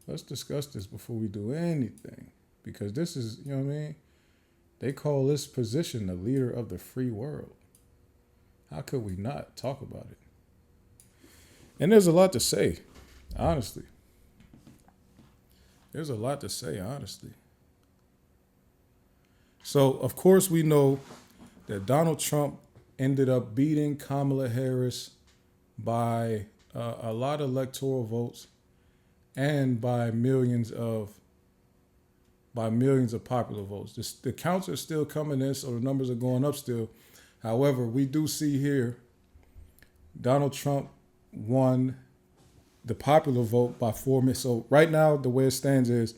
let's discuss this before we do anything. Because this is, you know what I mean? They call this position the leader of the free world. How could we not talk about it? And there's a lot to say, honestly. There's a lot to say, honestly. So, of course, we know that Donald Trump ended up beating Kamala Harris by a lot of electoral votes and by millions of popular votes. The counts are still coming in, so the numbers are going up still. However, we do see here Donald Trump won the popular vote by 4 million. So right now, the way it stands is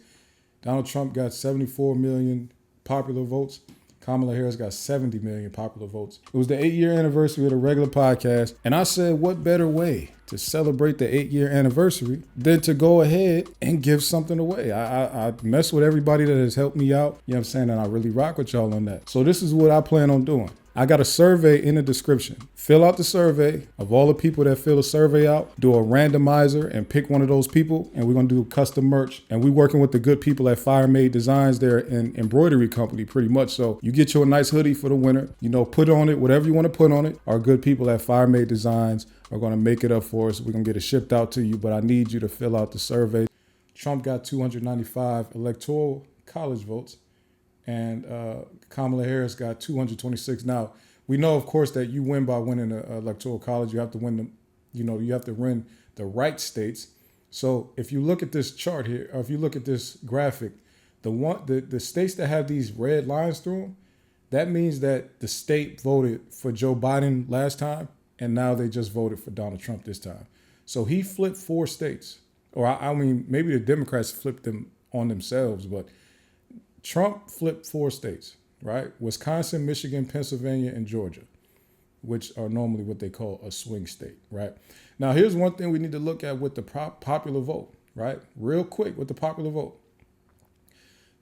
Donald Trump got 74 million popular votes. Kamala Harris got 70 million popular votes. It was the 8-year anniversary of the regular podcast. And I said, what better way to celebrate the 8-year anniversary than to go ahead and give something away? I mess with everybody that has helped me out. You know what I'm saying? And I really rock with y'all on that. So this is what I plan on doing. I got a survey in the description. Fill out the survey. Of all the people that fill the survey out, do a randomizer and pick one of those people, and we're going to do custom merch. And we're working with the good people at Fire Made Designs. They're an embroidery company pretty much. So you get you a nice hoodie for the winter. You know, put on it, whatever you want to put on it. Our good people at Fire Made Designs are going to make it up for us. We're going to get it shipped out to you, but I need you to fill out the survey. Trump got 295 electoral college votes. And Kamala Harris got 226. Now, we know, of course, that you win by winning the electoral college. You have to win the, you have to win the right states. So if you look at this chart here, or if you look at this graphic, the states that have these red lines through them, that means that the state voted for Joe Biden last time, and now they just voted for Donald Trump this time. So he flipped 4 states. Or I mean, maybe the Democrats flipped them on themselves, but Trump flipped 4 states, right? Wisconsin, Michigan, Pennsylvania, and Georgia, which are normally what they call a swing state, right? Now, here's one thing we need to look at with the popular vote, right? Real quick with the popular vote.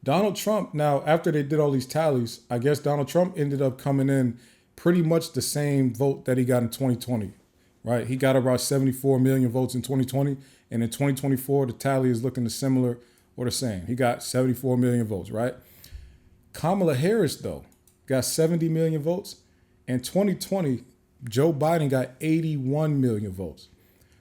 Donald Trump, now, after they did all these tallies, I guess Donald Trump ended up coming in pretty much the same vote that he got in 2020, right? He got about 74 million votes in 2020, and in 2024, the tally is looking similar or the same. He got 74 million votes, right? Kamala Harris, though, got 70 million votes. In 2020, Joe Biden got 81 million votes.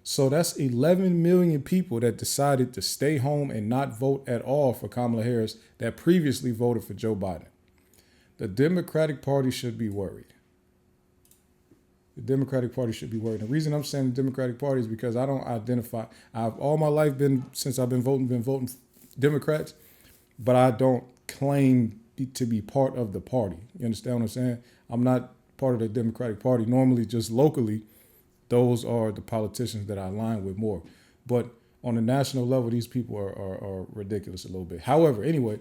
So that's 11 million people that decided to stay home and not vote at all for Kamala Harris that previously voted for Joe Biden. The Democratic Party should be worried. The Democratic Party should be worried. The reason I'm saying the Democratic Party is because I don't identify. I've all my life since I've been voting Democrats, but I don't claim to be part of the party. You understand what I'm saying? I'm not part of the Democratic Party. Normally, just locally, those are the politicians that I align with more. But on the national level, these people are ridiculous a little bit. However, anyway,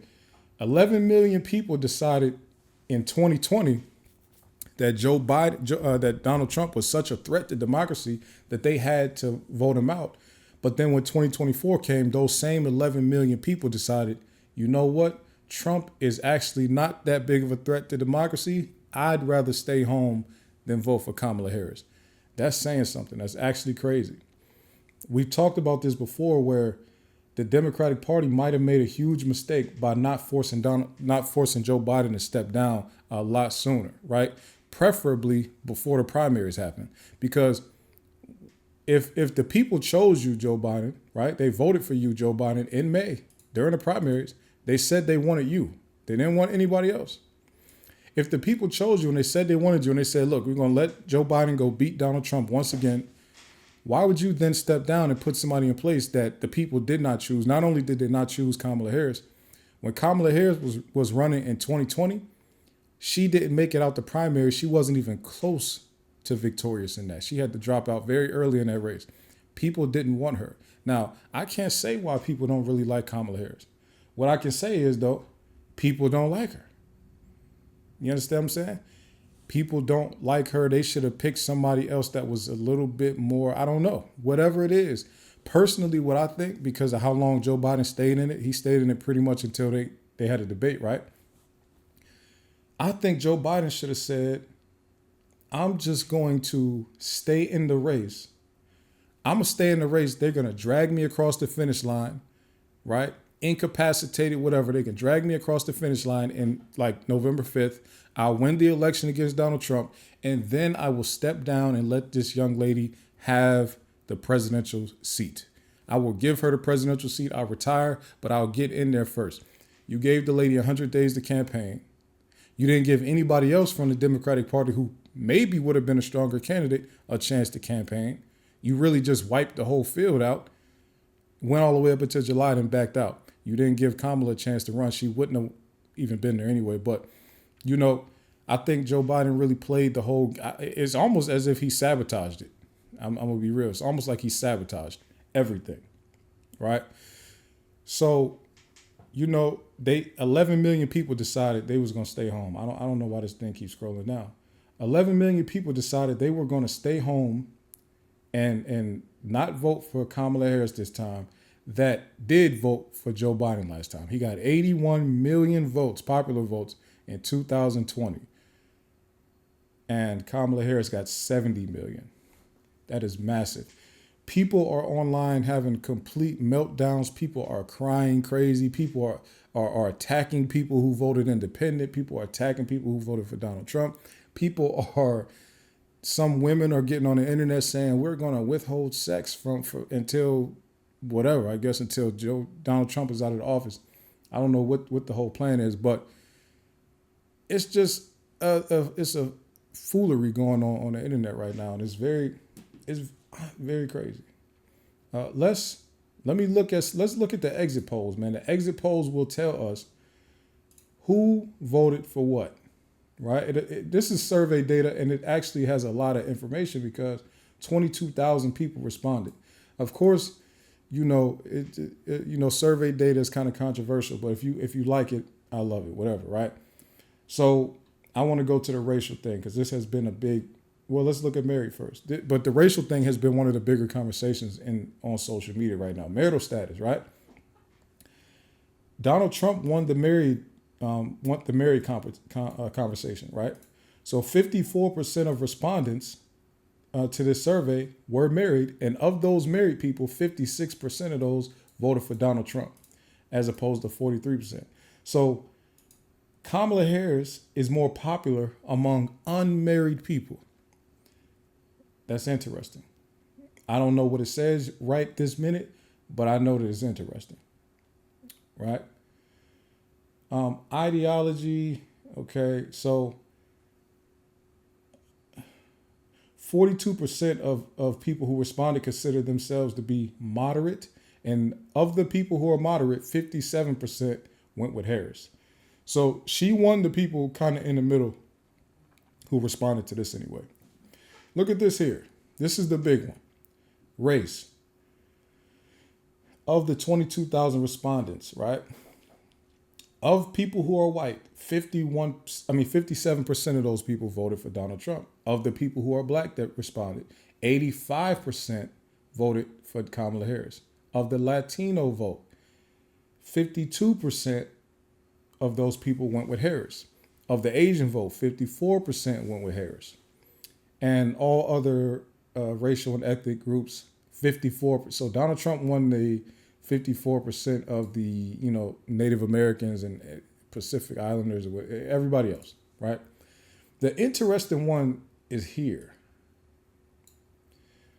11 million people decided in 2020 that Joe Biden, that Donald Trump was such a threat to democracy that they had to vote him out. But then when 2024 came, those same 11 million people decided, you know what? Trump is actually not that big of a threat to democracy. I'd rather stay home than vote for Kamala Harris. That's saying something. That's actually crazy. We've talked about this before where the Democratic Party might have made a huge mistake by not forcing Joe Biden to step down a lot sooner, right? Preferably before the primaries happen. Because if the people chose you, Joe Biden, right? They voted for you, Joe Biden, in May during the primaries. They said they wanted you. They didn't want anybody else. If the people chose you and they said they wanted you and they said, look, we're going to let Joe Biden go beat Donald Trump once again, why would you then step down and put somebody in place that the people did not choose? Not only did they not choose Kamala Harris, when Kamala Harris was running in 2020, she didn't make it out the primary. She wasn't even close to victorious in that. She had to drop out very early in that race. People didn't want her. Now, I can't say why people don't really like Kamala Harris. What I can say is, though, people don't like her. You understand what I'm saying? People don't like her. They should have picked somebody else that was a little bit more, I don't know, whatever it is. Personally, what I think, because of how long Joe Biden stayed in it, he stayed in it pretty much until they had a debate, right? I think Joe Biden should have said, I'm just going to stay in the race. I'm going to stay in the race. They're going to drag me across the finish line, right? Incapacitated, whatever. They can drag me across the finish line in like November 5th. I'll win the election against Donald Trump. And then I will step down and let this young lady have the presidential seat. I will give her the presidential seat. I'll retire, but I'll get in there first. You gave the lady 100 days to campaign. You didn't give anybody else from the Democratic Party who maybe would have been a stronger candidate a chance to campaign. You really just wiped the whole field out, went all the way up until July, then backed out. You didn't give Kamala a chance to run. She wouldn't have even been there anyway. But, I think Joe Biden really played the whole, it's almost as if he sabotaged it. I'm going to be real. It's almost like he sabotaged everything, right? So, 11 million people decided they was going to stay home. I don't know why this thing keeps scrolling down. 11 million people decided they were going to stay home and not vote for Kamala Harris this time, that did vote for Joe Biden last time. He got 81 million votes, popular votes, in 2020. And Kamala Harris got 70 million. That is massive. People are online having complete meltdowns. People are crying crazy. People are attacking people who voted independent. People are attacking people who voted for Donald Trump. Some women are getting on the internet saying we're going to withhold sex until whatever, I guess until Donald Trump is out of the office. I don't know what the whole plan is, but it's just it's a foolery going on the internet right now, and it's very crazy. Let's look at the exit polls, man. The exit polls will tell us who voted for what. Right? This is survey data, and it actually has a lot of information because 22,000 people responded. Of course, survey data is kind of controversial, but if you like it, I love it, whatever, right? So I want to go to the racial thing because this has been a big. Well, let's look at married first. But the racial thing has been one of the bigger conversations on social media right now. Marital status, right? Donald Trump won the married conversation, right? So 54% of respondents to this survey were married, and of those married people, 56% of those voted for Donald Trump, as opposed to 43%. So Kamala Harris is more popular among unmarried people. That's interesting. I don't know what it says right this minute, but I know that it's interesting, right? Ideology, okay, so 42% of people who responded consider themselves to be moderate, and of the people who are moderate, 57% went with Harris. So she won the people kind of in the middle who responded to this anyway. Look at this here. This is the big one. Race. Of the 22,000 respondents, right? Of people who are white, 57% of those people voted for Donald Trump. Of the people who are black that responded, 85% voted for Kamala Harris. Of the Latino vote, 52% of those people went with Harris. Of the Asian vote, 54% went with Harris. And all other racial and ethnic groups, 54%. So Donald Trump won the 54% of the, Native Americans and Pacific Islanders, everybody else, right? The interesting one is here.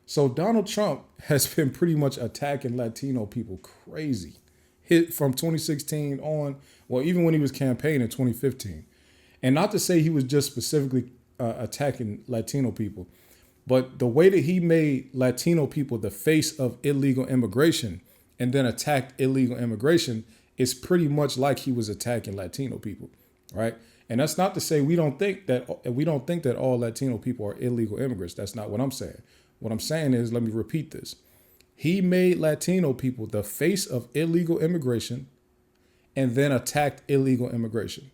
So Donald Trump has been pretty much attacking Latino people crazy. Hit from 2016 on, well, even when he was campaigning in 2015. And not to say he was just specifically attacking Latino people, but the way that he made Latino people the face of illegal immigration and then attacked illegal immigration is pretty much like he was attacking Latino people, right? And that's not to say we don't think that all Latino people are illegal immigrants. That's not what I'm saying. What I'm saying is, let me repeat this. He made Latino people the face of illegal immigration and then attacked illegal immigration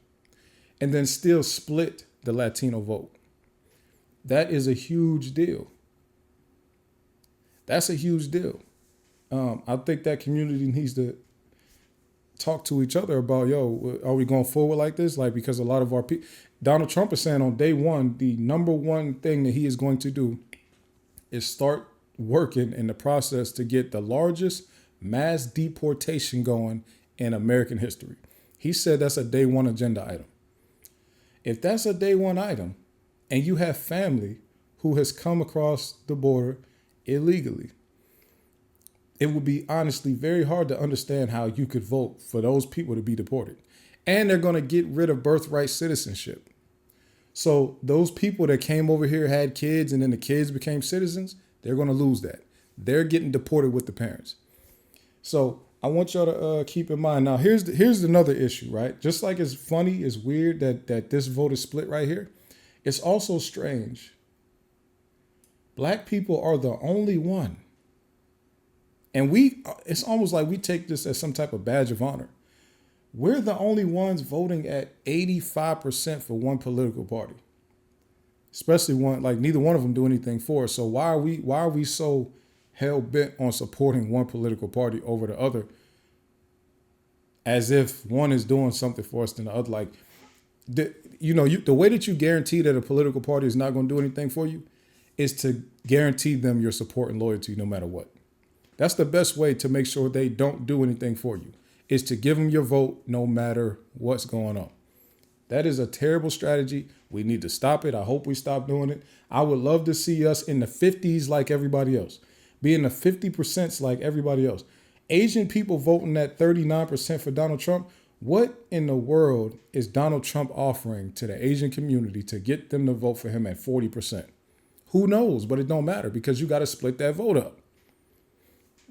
and then still split the Latino vote. That is a huge deal. That's a huge deal. I think that community needs to talk to each other about, are we going forward like this? Like, because a lot of our people, Donald Trump is saying on day one, the number one thing that he is going to do is start working in the process to get the largest mass deportation going in American history. He said that's a day one agenda item. If that's a day one item and you have family who has come across the border illegally, it would be honestly very hard to understand how you could vote for those people to be deported. And they're going to get rid of birthright citizenship. So those people that came over here, had kids, and then the kids became citizens, they're going to lose that. They're getting deported with the parents. So I want y'all to keep in mind. Now, here's another issue, right? Just like it's funny, it's weird that this vote is split right here. It's also strange. Black people are the only one. And it's almost like we take this as some type of badge of honor. We're the only ones voting at 85% for one political party. Especially one, like neither one of them do anything for us. So why are we so hell bent on supporting one political party over the other? As if one is doing something for us than the other. Like, the way that you guarantee that a political party is not going to do anything for you is to guarantee them your support and loyalty no matter what. That's the best way to make sure they don't do anything for you, is to give them your vote no matter what's going on. That is a terrible strategy. We need to stop it. I hope we stop doing it. I would love to see us in the 50s like everybody else, be in the 50% like everybody else. Asian people voting at 39% for Donald Trump. What in the world is Donald Trump offering to the Asian community to get them to vote for him at 40%? Who knows? But it don't matter because you got to split that vote up.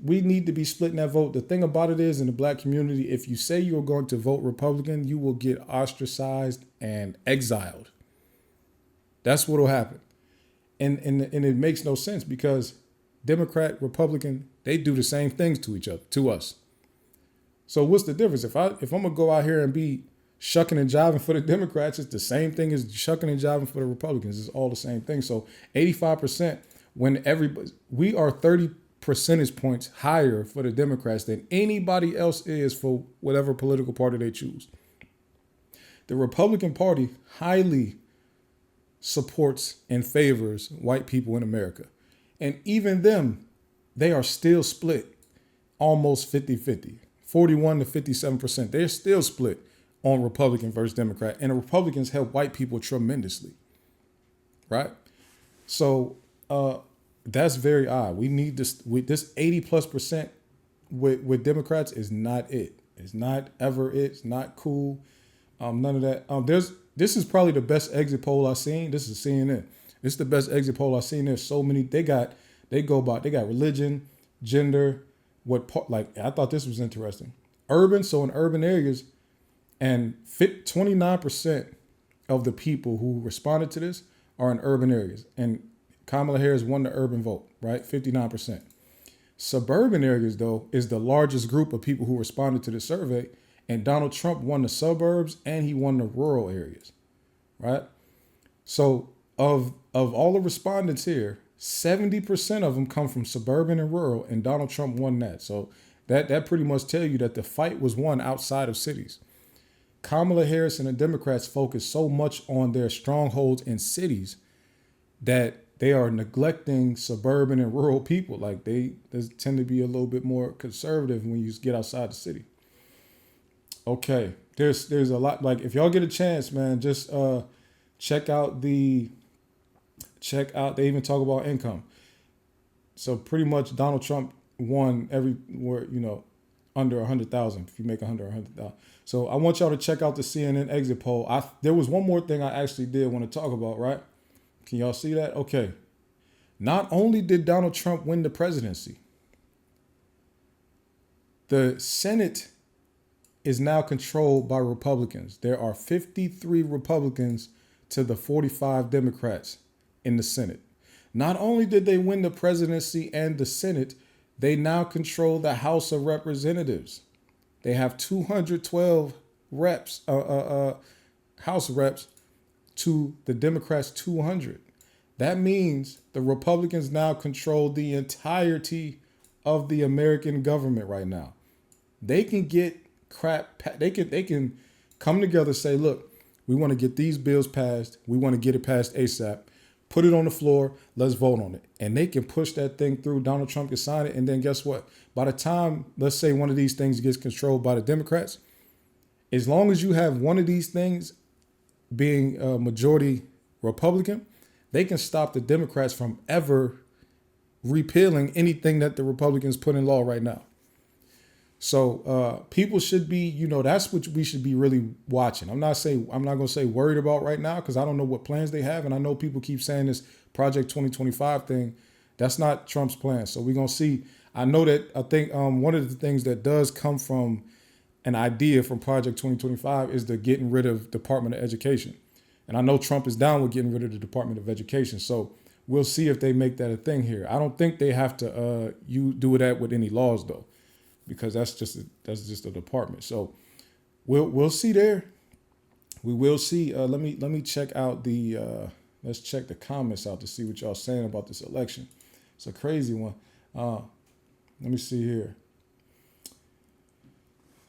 We need to be splitting that vote. The thing about it is, in the black community, if you say you're going to vote Republican, you will get ostracized and exiled. That's what will happen. And it makes no sense because Democrat, Republican, they do the same things to each other, to us. So what's the difference? If I'm going to go out here and be shucking and jiving for the Democrats, it's the same thing as shucking and jiving for the Republicans. It's all the same thing. So 85%, when we are 30 percentage points higher for the Democrats than anybody else is for whatever political party they choose. The Republican Party highly supports and favors white people in America. And even them, they are still split almost 50-50, 41 to 57%. They're still split on Republican versus Democrat. And the Republicans help white people tremendously. Right? So, that's very odd. We need this. This 80+% with Democrats is not it. It's not ever it. It's not cool. None of that. This is probably the best exit poll I've seen. This is CNN. This is the best exit poll I've seen. There's so many. They got religion, gender. I thought this was interesting. Urban. So in urban areas, and 29% of the people who responded to this are in urban areas, and Kamala Harris won the urban vote, right? 59%. Suburban areas, though, is the largest group of people who responded to the survey. And Donald Trump won the suburbs and he won the rural areas, right? So of all the respondents here, 70% of them come from suburban and rural, and Donald Trump won that. So that pretty much tell you that the fight was won outside of cities. Kamala Harris and the Democrats focus so much on their strongholds in cities that they are neglecting suburban and rural people. Like they tend to be a little bit more conservative when you get outside the city. Okay, there's a lot. Like if y'all get a chance, man, just check out. They even talk about income. So pretty much Donald Trump won everywhere, under 100,000. If you make under 100,000. So I want y'all to check out the CNN exit poll. There was one more thing I actually did want to talk about, right? Can y'all see that? Okay. Not only did Donald Trump win the presidency, the Senate is now controlled by Republicans. There are 53 Republicans to the 45 Democrats in the Senate. Not only did they win the presidency and the Senate, they now control the House of Representatives. They have 212 reps, House reps, to the Democrats' 200. That means the Republicans now control the entirety of the American government right now. They can get crap. They can come together and say, look, we want to get these bills passed. We want to get it passed ASAP. Put it on the floor. Let's vote on it. And they can push that thing through. Donald Trump can sign it. And then guess what? By the time, let's say one of these things gets controlled by the Democrats, as long as you have one of these things being a majority Republican, they can stop the Democrats from ever repealing anything that the Republicans put in law right now. So people should be, that's what we should be really watching. I'm not going to say worried about right now because I don't know what plans they have. And I know people keep saying this Project 2025 thing. That's not Trump's plan. So we're going to see. I think one of the things that does come from an idea from Project 2025 is the getting rid of Department of Education. And I know Trump is down with getting rid of the Department of Education. So we'll see if they make that a thing here. I don't think they have to do that with any laws though, because that's just a department. So we'll see there. We will see. Let me check out let's check the comments out to see what y'all saying about this election. It's a crazy one. Let me see here.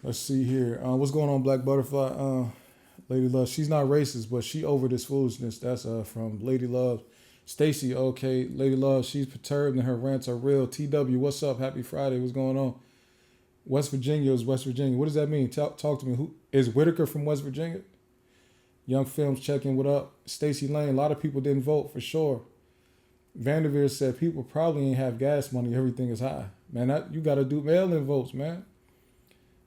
Let's see here. What's going on, Black Butterfly? Lady Love, she's not racist, but she over this foolishness. That's from Lady Love. Stacy, okay. Lady Love, she's perturbed and her rants are real. TW, what's up? Happy Friday. What's going on? West Virginia is West Virginia. What does that mean? Talk to me. Who is Whitaker from West Virginia? Young Films checking. What up? Stacy Lane. A lot of people didn't vote for sure. Vanderveer said people probably ain't have gas money. Everything is high. Man, you got to do mail-in votes, man.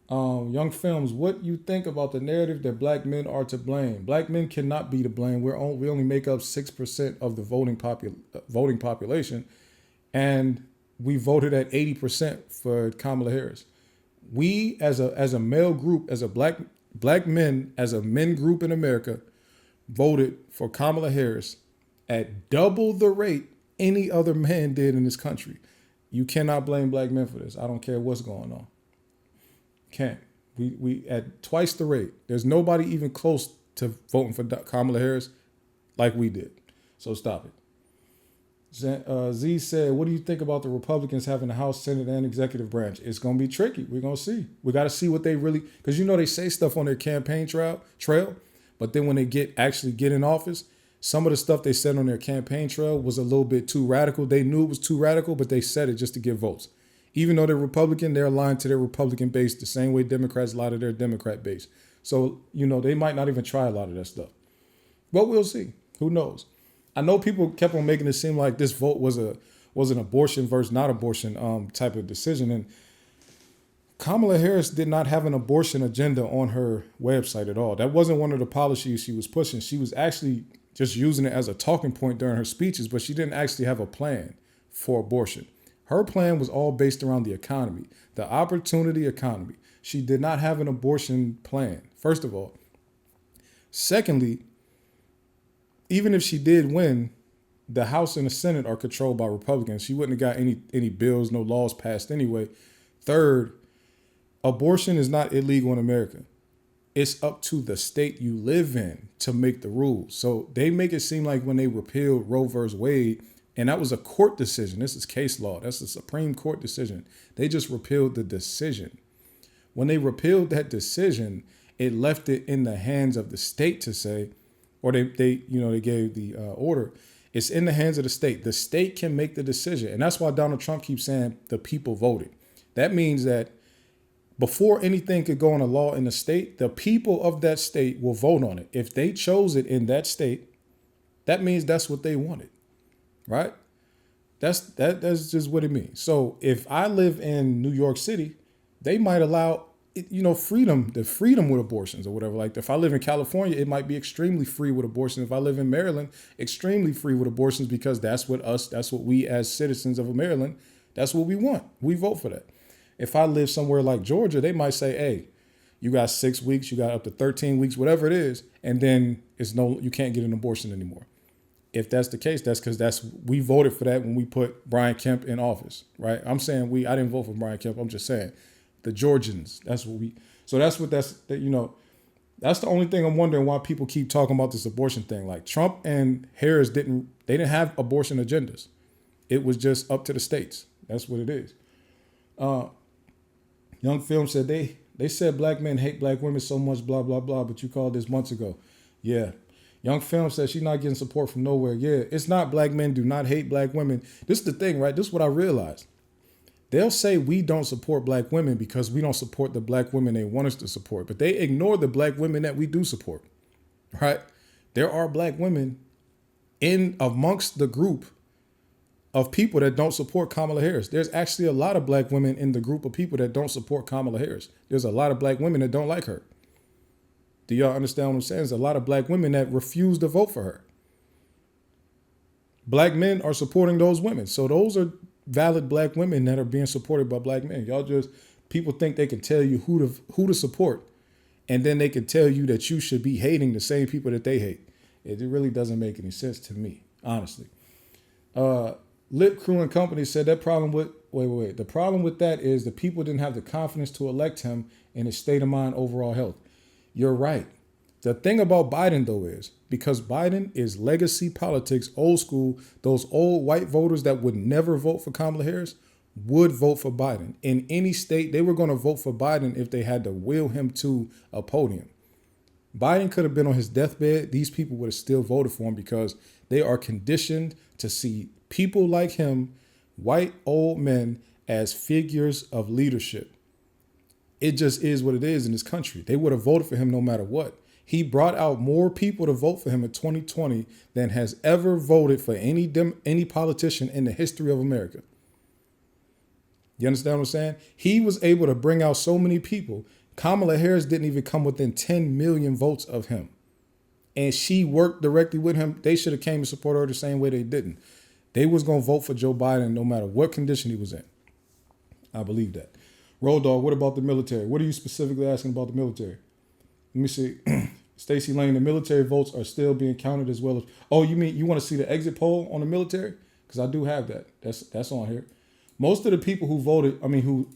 Young Films, what you think about the narrative that black men are to blame? Black men cannot be to blame. We only make up 6% of the voting population, and we voted at 80% for Kamala Harris. We as a male group, as a black men, as a men group in America, voted for Kamala Harris at double the rate any other man did in this country. You cannot blame black men for this. I don't care what's going on. Can't. We at twice the rate. There's nobody even close to voting for Kamala Harris like we did. So stop it. Z said, what do you think about the Republicans having the House, Senate, and executive branch? It's going to be tricky. We're going to see. We got to see what they really, because they say stuff on their campaign trail, but then when they actually get in office, some of the stuff they said on their campaign trail was a little bit too radical. They knew it was too radical, but they said it just to get votes. Even though they're Republican, they're aligned to their Republican base the same way Democrats lie to their Democrat base. So, they might not even try a lot of that stuff. But we'll see. Who knows? I know people kept on making it seem like this vote was an abortion versus not abortion type of decision. And Kamala Harris did not have an abortion agenda on her website at all. That wasn't one of the policies she was pushing. She was actually just using it as a talking point during her speeches, but she didn't actually have a plan for abortion. Her plan was all based around the economy, the opportunity economy. She did not have an abortion plan, first of all. Secondly, even if she did win, the House and the Senate are controlled by Republicans. She wouldn't have got any bills, no laws passed anyway. Third, abortion is not illegal in America. It's up to the state you live in to make the rules. So they make it seem like when they repealed Roe versus Wade, and that was a court decision. This is case law. That's a Supreme Court decision. They just repealed the decision. When they repealed that decision, it left it in the hands of the state to say, or they gave the order. It's in the hands of the state. The state can make the decision. And that's why Donald Trump keeps saying the people voted. That means that before anything could go on a law in the state, the people of that state will vote on it. If they chose it in that state, that means that's what they wanted. Right? That's just what it means. So if I live in New York City, they might allow, freedom with abortions or whatever. Like if I live in California, it might be extremely free with abortion. If I live in Maryland, extremely free with abortions because that's what we as citizens of Maryland, that's what we want. We vote for that. If I live somewhere like Georgia, they might say, hey, you got 6 weeks, you got up to 13 weeks, whatever it is. And then you can't get an abortion anymore. If that's the case, that's because we voted for that when we put Brian Kemp in office, right? I'm saying I didn't vote for Brian Kemp. I'm just saying the Georgians, that's the only thing I'm wondering why people keep talking about this abortion thing. Like Trump and Harris didn't have abortion agendas. It was just up to the states. That's what it is. Young Film said they said black men hate black women so much, blah, blah, blah, but you called this months ago. Yeah. Young Film says she's not getting support from nowhere. Yeah, it's not black men do not hate black women. This is the thing, right? This is what I realized. They'll say we don't support black women because we don't support the black women they want us to support, but they ignore the black women that we do support, right? There are black women in amongst the group of people that don't support Kamala Harris. There's actually a lot of black women in the group of people that don't support Kamala Harris. There's a lot of black women that don't like her. Do y'all understand what I'm saying? There's a lot of black women that refuse to vote for her. Black men are supporting those women. So those are valid black women that are being supported by black men. People think they can tell you who to support, and then they can tell you that you should be hating the same people that they hate. It really doesn't make any sense to me, honestly. Lip Crew and Company said that problem with the problem with that is the people didn't have the confidence to elect him in his state of mind, overall health. You're right. The thing about Biden, though, is because Biden is legacy politics, old school, those old white voters that would never vote for Kamala Harris would vote for Biden. In any state, they were going to vote for Biden if they had to will him to a podium. Biden could have been on his deathbed. These people would have still voted for him because they are conditioned to see people like him, white old men, as figures of leadership. It just is what it is in this country. They would have voted for him no matter what. He brought out more people to vote for him in 2020 than has ever voted for any politician in the history of America. You understand what I'm saying? He was able to bring out so many people. Kamala Harris didn't even come within 10 million votes of him. And she worked directly with him. They should have came to support her the same way they didn't. They was going to vote for Joe Biden no matter what condition he was in. I believe that. Road Dogg, what about the military? What are you specifically asking about the military? Let me see. Stacey Lane, the military votes are still being counted as well as. Oh, you mean you want to see the exit poll on the military? Because I do have that. That's on here. Most of the people who voted, who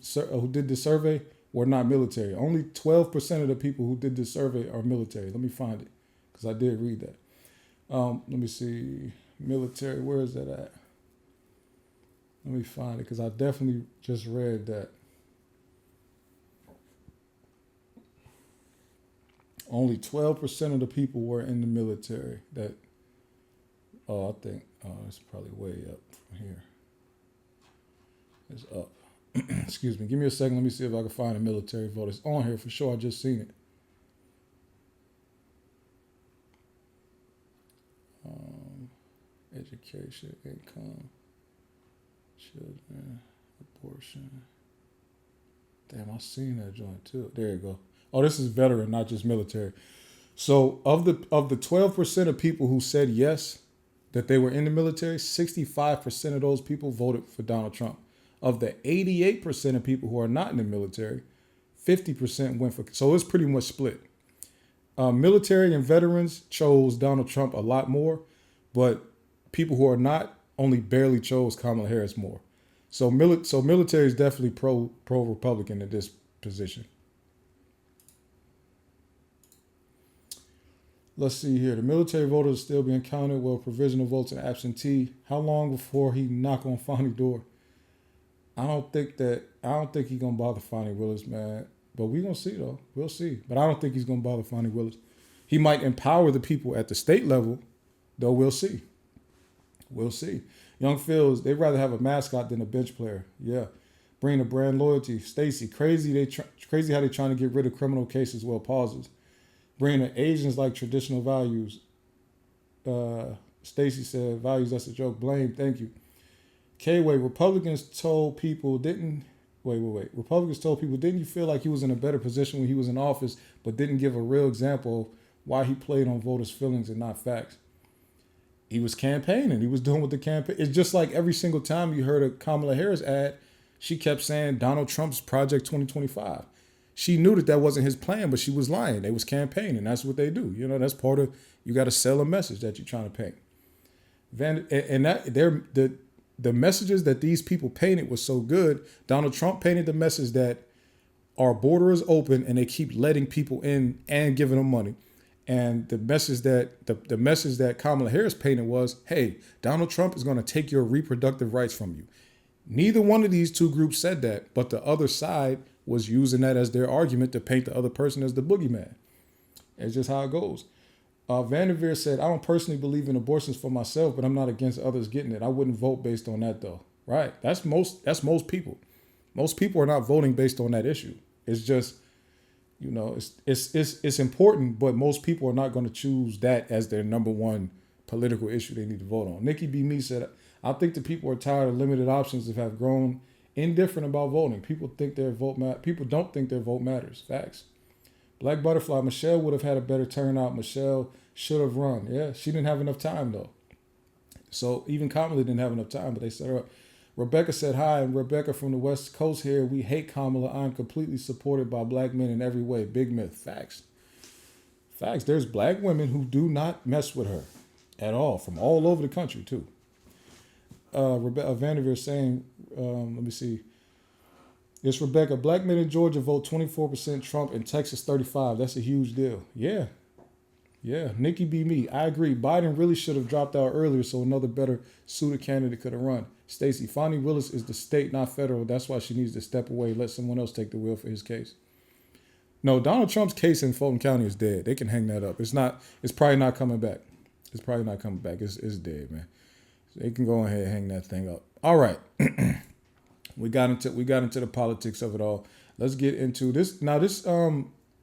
did the survey were not military. Only 12% of the people who did this survey are military. Let me find it because I did read that. Let me see. Military, where is that at? Let me find it because I definitely just read that. Only 12% of the people were in the military. It's probably way up from here. It's up. Excuse me. Give me a second. Let me see if I can find a military vote. It's on here for sure. I just seen it. Education, income, children, abortion. Damn, I seen that joint too. There you go. Oh, this is veteran, not just military. So of the 12% of people who said yes, that they were in the military, 65% of those people voted for Donald Trump. Of the 88% of people who are not in the military, 50% went for, so it's pretty much split. Military and veterans chose Donald Trump a lot more, but people who are not only barely chose Kamala Harris more. So military is definitely pro-Republican in this position. Let's see here. The military voters are still being counted, well, provisional votes and absentee. How long before he knock on Fonnie door? I don't think he's gonna bother Fonnie Willis, man. But we're gonna see though. We'll see. But I don't think he's gonna bother Fonnie Willis. He might empower the people at the state level, though. We'll see. We'll see. Young Phils, they'd rather have a mascot than a bench player. Yeah. Bring the brand loyalty. Stacey, crazy how they're trying to get rid of criminal cases. Well, pauses. Bring the Asians like traditional values. Stacey said, values, that's a joke. Blame, thank you. K-Way, Republicans told people, didn't you feel like he was in a better position when he was in office, but didn't give a real example of why he played on voters' feelings and not facts? He was campaigning. He was doing what the campaign. It's just like every single time you heard a Kamala Harris ad, she kept saying Donald Trump's Project 2025. She knew that wasn't his plan, but she was lying. They was campaigning. That's what they do. You know, that's part of, you got to sell a message that you're trying to paint. The messages that these people painted was so good. Donald Trump painted the message that our border is open and they keep letting people in and giving them money. And the message that Kamala Harris painted was, hey, Donald Trump is going to take your reproductive rights from you. Neither one of these two groups said that, but the other side was using that as their argument to paint the other person as the boogeyman. It's just how it goes. Vanderveer said, I don't personally believe in abortions for myself, but I'm not against others getting it. I wouldn't vote based on that though. Right. That's most people. Most people are not voting based on that issue. It's just, it's important, but most people are not going to choose that as their number one political issue they need to vote on. Nikki B. Me said, I think the people are tired of limited options and have grown indifferent about voting. People don't think their vote matters. Facts. Black Butterfly, Michelle would have had a better turnout. Michelle should have run. Yeah, she didn't have enough time though. So even Kamala didn't have enough time, but they set her up. Rebecca said, hi, I'm Rebecca from the West Coast here. We hate Kamala. I'm completely supported by black men in every way. Big myth. Facts. Facts. There's black women who do not mess with her at all, from all over the country too. Rebecca Vanderveer saying, let me see. It's Rebecca. Black men in Georgia vote 24% Trump and Texas 35%. That's a huge deal. Yeah. Yeah. Nikki B. Me. I agree. Biden really should have dropped out earlier so another better suited candidate could have run. Stacey, Fonnie Willis is the state, not federal. That's why she needs to step away, let someone else take the wheel for his case. No, Donald Trump's case in Fulton County is dead. They can hang that up. It's probably not coming back. It's probably not coming back. It's dead, man. They can go ahead and hang that thing up. All right. We got into the politics of it all. Let's get into this. Now, this